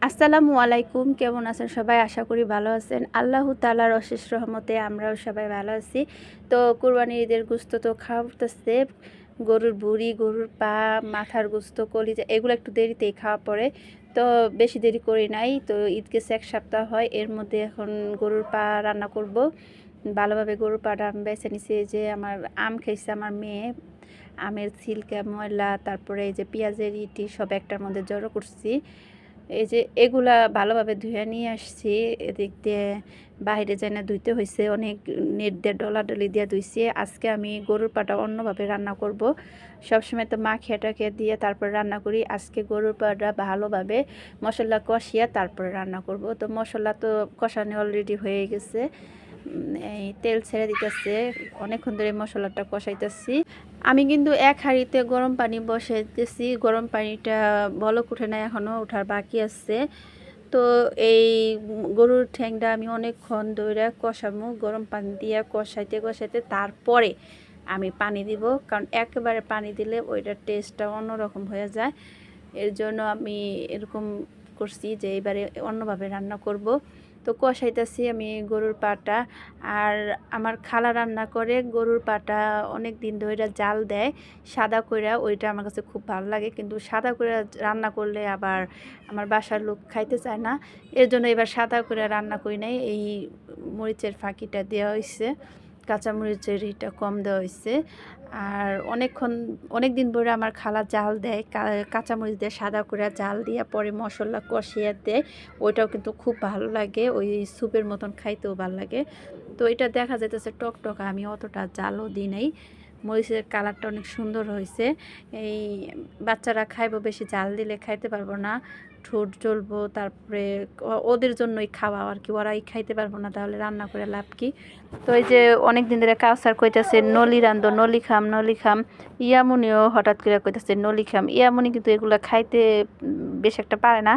আসসালামু আলাইকুম, কেমন আছেন সবাই? আশা করি ভালো আছেন। আল্লাহ তাআলার অশেষ রহমতে আমরাও সবাই ভালো আছি। তো কুরবানির ঈদের গোস্ত তো খাওয়াতেছে, গরুর ভুঁড়ি, গরুর পা, মাথার গোস্ত, কলিজা এগুলো একটু দেরিতেই খাওয়া পড়ে। তো বেশি দেরি করি নাই, তো ঈদ গেছে 1 সপ্তাহ হয়। এর মধ্যে এখন গরুর পা রান্না করব। ভালোভাবে গরুর পাটা আমি বেছে নিছি। যে আমার আম খাইছে আমার মেয়ে, আমের ছিলকা ময়লা, তারপরে এই যে পেঁয়াজের ইটি সব একটার মধ্যে জড়ো করছি। এই যে এগুলা ভালোভাবে ধুয়ে নিয়ে আসছি। এদিক দিয়ে বাইরে যাই না ধুইতে হয়েছে, অনেক নেট দিয়ে ডলাডলি দিয়ে ধুইছি। আজকে আমি গরুর পাটা অন্যভাবে রান্না করব। সবসময় তো মাখিয়ে টাখিয়ে দিয়ে তারপর রান্না করি। আজকে গরুর পাটা ভালোভাবে মশলা কষিয়ে তারপরে রান্না করব। তো মশলা তো কষানো অলরেডি হয়ে গেছে, এই তেল ছেড়ে দিতেছে। অনেকক্ষণ ধরে মশলাটা কষাইতেছি। আমি কিন্তু এক হাঁড়িতে গরম পানি বসাইতেছি। গরম পানিটা বলক উঠে না, এখনও ওঠার বাকি আছে। তো এই গরুর ঠ্যাংটা আমি অনেকক্ষণ ধরে কষামু, গরম পানি দিয়ে কষাইতে কষাইতে তারপরে আমি পানি দিব। কারণ একেবারে পানি দিলে ওইটার টেস্টটা অন্যরকম হয়ে যায়। এর জন্য আমি এরকম করছি যে এবারে অন্যভাবে রান্না করব। তো কষাইতেছি আমি গরুর পাটা। আর আমার খালা রান্না করে গরুর পাটা অনেক দিন ধরে জাল দেয় সাদা কইরা, ওইটা আমার কাছে খুব ভালো লাগে। কিন্তু সাদা করে রান্না করলে আবার আমার বাসার লোক খাইতে চায় না, এর জন্য এবার সাদা করে রান্না করি নাই। এই মরিচের ফাঁকিটা দেওয়া হয়েছে, কাঁচামরিচের ইটা কম দেওয়া হয়েছে। আর অনেক দিন ধরে আমার খালা জাল দেয়, কাঁচামরিচ দিয়ে সাদা করে জাল দিয়ে পরে মশলা কষিয়ে দেয়। ওইটাও কিন্তু খুব ভালো লাগে, ওই স্যুপের মতন খাইতেও ভালো লাগে। তো এটা দেখা যাইতেছে টকটকা, আমি অতটা জালও দিই নাই। মরিচের কালারটা অনেক সুন্দর হয়েছে। এই বাচ্চারা খাইবো, বেশি জাল দিলে খাইতে পারবো না, ঠোঁট জ্বলবো। তারপরে ওদের জন্যই খাওয়া আর কি, ওরাই খাইতে পারবো না, তাহলে রান্না করে লাভ কি? তো এই যে অনেক দিন ধরে কাউসার কইতাছে নলি রান্ধো, নলি খাম নলি খাম। ইয়ামুনিও হঠাৎ করে কইতাছে নলি খাম। ইয়ামুনি কিন্তু এগুলো খাইতে বেশ একটা পারে না,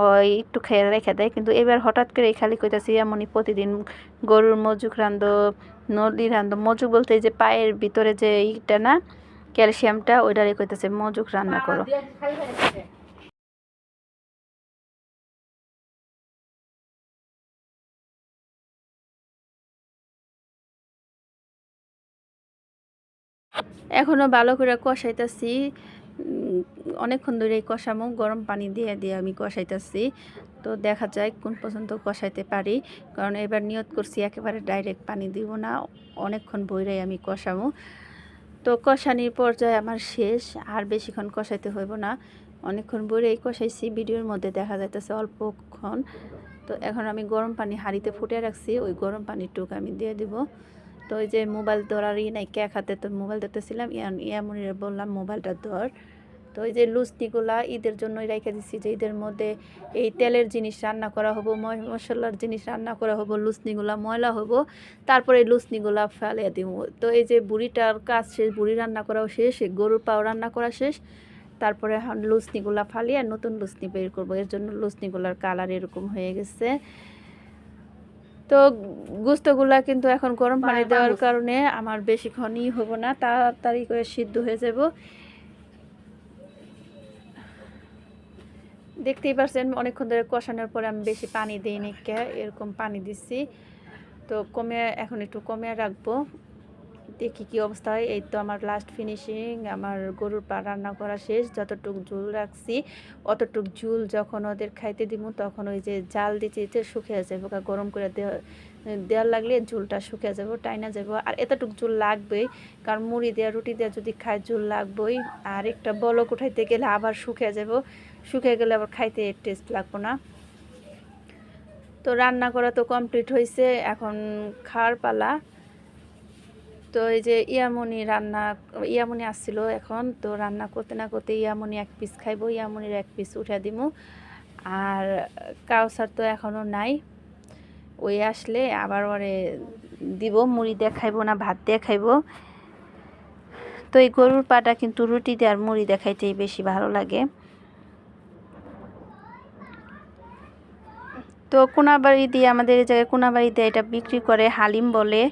ওই একটু খেয়ে রেখে দেয়। কিন্তু এবার হঠাৎ করে খালি কইতাছে ইয়ামুনি প্রতিদিন গরুর মজুক রান্ধো, নলি রান্ধো। মজুক বলতে এই যে পায়ের ভিতরে যে ইটা না, ক্যালসিয়ামটা, ওইটারে কইতাছে মজুক রান্না করো। এখনও ভালো করে কষাইতেছি, অনেকক্ষণ ধরে কষামো, গরম পানি দিয়ে দিয়ে আমি কষাইতেছি। তো দেখা যায় কোন পর্যন্ত কষাইতে পারি, কারণ এবার নিয়ত করছি একেবারে ডাইরেক্ট পানি দিব না, অনেকক্ষণ বইরাই আমি কষামো। তো কষানির পর্যায়ে আমার শেষ, আর বেশিক্ষণ কষাইতে হইব না, অনেকক্ষণ বইরাই কষাইছি। ভিডিওর মধ্যে দেখা যাইতেছে অল্পক্ষণ। তো এখন আমি গরম পানি হাঁড়িতে ফুটে রাখছি, ওই গরম পানিটুকু আমি দিয়ে দিব। তো ওই যে মোবাইল ধরারই নাই, কে খাতে, তো মোবাইল ধরতেছিলাম, ইয়ামনিরে বললাম মোবাইলটা ধর। তো ওই যে লুচনিগুলা ঈদের জন্যই রেখে দিচ্ছি, যে ঈদের মধ্যে এই তেলের জিনিস রান্না করা হবো, মশলার জিনিস রান্না করা হবো, লুচনিগুলা ময়লা হবো, তারপরে এই লুচনিগুলা ফেলে দিব। তো এই যে বুড়িটার কাজ শেষ, বুড়ি রান্না করাও শেষ, গরুর পাও রান্না করা শেষ। তারপরে এখন লুচনিগুলা ফালিয়ে নতুন লুচনি বের করবো, এর জন্য লুচনিগুলার কালার এরকম হয়ে গেছে। তো গোস্তগুলা কিন্তু এখন গরম পানি দেওয়ার কারণে আমার বেশিক্ষণই হবো না, তাড়াতাড়ি করে সিদ্ধ হয়ে যাব। দেখতেই পাচ্ছেন অনেকক্ষণ ধরে কষানোর পরে আমি বেশি পানি দিইনি, এরকম পানি দিচ্ছি। তো এখন একটু কমে রাখবো, দেখি কি অবস্থা হয়। এই তো আমার লাস্ট ফিনিশিং, আমার গরুর পা রান্না করা শেষ। যতটুক ঝুল রাখছি অতটুক ঝুল যখন ওদের খাইতে দিব, তখন ওই যে জাল দিতে শুকিয়ে যাবো, গরম করে দেওয়ার লাগলে ঝুলটা শুকিয়ে যাবো, টাইনা যাবো। আর এতটুক ঝুল লাগবেই, কারণ মুড়ি দেওয়া রুটি দেওয়া যদি খাই ঝুল লাগবেই। আর একটা বলক উঠাইতে গেলে আবার শুকিয়ে যাবো, শুকিয়ে গেলে আবার খাইতে টেস্ট লাগবো না। তো রান্না করা তো কমপ্লিট হয়েছে, এখন খাওয়ার পালা। তো এই যে ইয়ামনি আসছিল এখন, তো রান্না করতে না করতে ইয়ামনি এক পিস খাইবো, ইয়ামনির এক পিস উঠে দিব। আর কাউসার তো এখনও নাই, ওই আসলে আবার ওরে দিব। মুড়ি দিয়ে খাইবো না ভাত দিয়ে খাইবো। তো এই গরুর পাটা কিন্তু রুটি দিয়ে আর মুড়ি দিয়ে খাইতেই বেশি ভালো লাগে। তো কোনাবাড়ি দিয়ে, আমাদের এই জায়গায় কোনাবাড়ি দিয়ে এটা বিক্রি করে, হালিম বলে।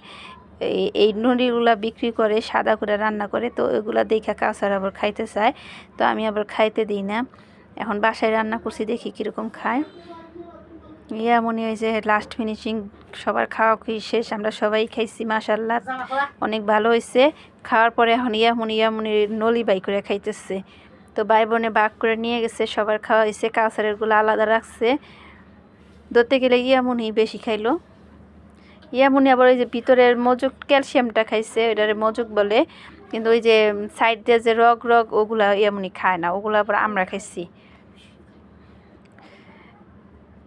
এই নুড়িগুলা বিক্রি করে, সাদা করে রান্না করে। তো ওইগুলা দেখে কাউসার আবার খাইতে চায়, তো আমি আবার খাইতে দিই না। এখন বাসায় রান্না করছি, দেখি কীরকম খায়। ইয়ামনি হয়েছে লাস্ট ফিনিশিং, সবার খাওয়া শেষ, আমরা সবাই খাইছি মাশাআল্লাহ, অনেক ভালো হয়েছে। খাওয়ার পরে এখন ইয়ামনি নলি বাই করে খাইতেছে। তো ভাই বোনে ভাগ করে নিয়ে গেছে, সবার খাওয়া হয়েছে, কাউসারেরগুলো আলাদা রাখছে। ধরতে গেলে ইয়ামনি বেশি খাইলো। ইয়ামনি আবার ওই যে ভিতরের মজুক ক্যালসিয়ামটা খাইছে, ওইটারে মজুক বলে, কিন্তু ওই যে সাইড দিয়ে যে রগ ওগুলা ইয়ামনি খায় না, ওগুলো আবার আমরা খাইছি।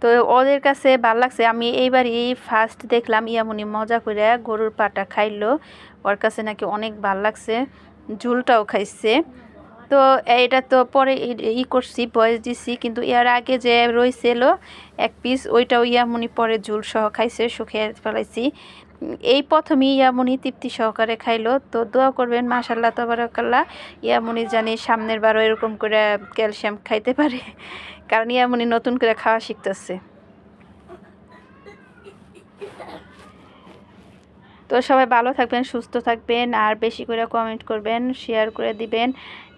তো ওদের কাছে ভালো লাগছে। আমি এইবারই ফার্স্ট দেখলাম ইয়ামনি মজা করে গরুর পাটা খাইলো, ওর কাছে নাকি অনেক ভালো লাগছে, ঝুলটাও খাইছে। তো এটা তো পরে করছি, বয়স দিছি, কিন্তু এর আগে যে রয়েছিল এক পিস, ওইটাও ইয়ামনি পরে ঝুল সহ খাইছে, শুকিয়ে ফেলাইছি। এই প্রথমেই ইয়ামনি তৃপ্তি সহকারে খাইলো। তো দোয়া করবেন মাশাআল্লাহ তাবারাকাল্লাহ, ইয়ামনি জানি সামনের বারও এরকম করে ক্যালসিয়াম খাইতে পারে, কারণ ইয়ামনি নতুন করে খাওয়া শিখতেছে। তো সবাই ভালো থাকবেন, সুস্থ থাকবেন, আর বেশি করে কমেন্ট করবেন, শেয়ার করে দিবেন,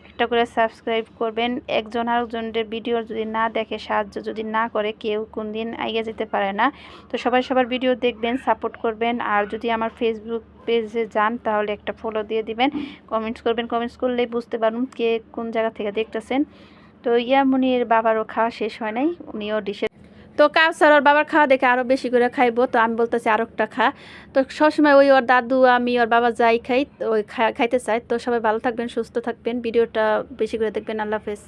একটা করে সাবস্ক্রাইব করবেন। একজন আরেকজনের ভিডিও যদি না দেখে, সাহায্য যদি না করে, কেউ কোন দিন এগিয়ে যেতে পারে না। তো সবাই সবার ভিডিও দেখবেন, সাপোর্ট করবেন। আর যদি আমার ফেসবুক পেজে যান তাহলে একটা ফলো দিয়ে দিবেন, কমেন্টস করবেন, কমেন্টস করলেই বুঝতে পারুন কে কোন জায়গা থেকে দেখতেছেন। তো ইয়ামনির বাবারও খাওয়া শেষ হয় নাই, উনিও ডিশে। তো কাউসার ওর বাবার খাওয়া দেখে আরও বেশি করে খাইবো, তো আমি বলতেছি আরও একটা খা। তো সবসময় ওই ওর দাদু আমি ওর বাবা যাই খাই, ওই খাইতে চাই। তো সবাই ভালো থাকবেন, সুস্থ থাকবেন, ভিডিওটা বেশি করে দেখবেন। আল্লাহ হাফেজ।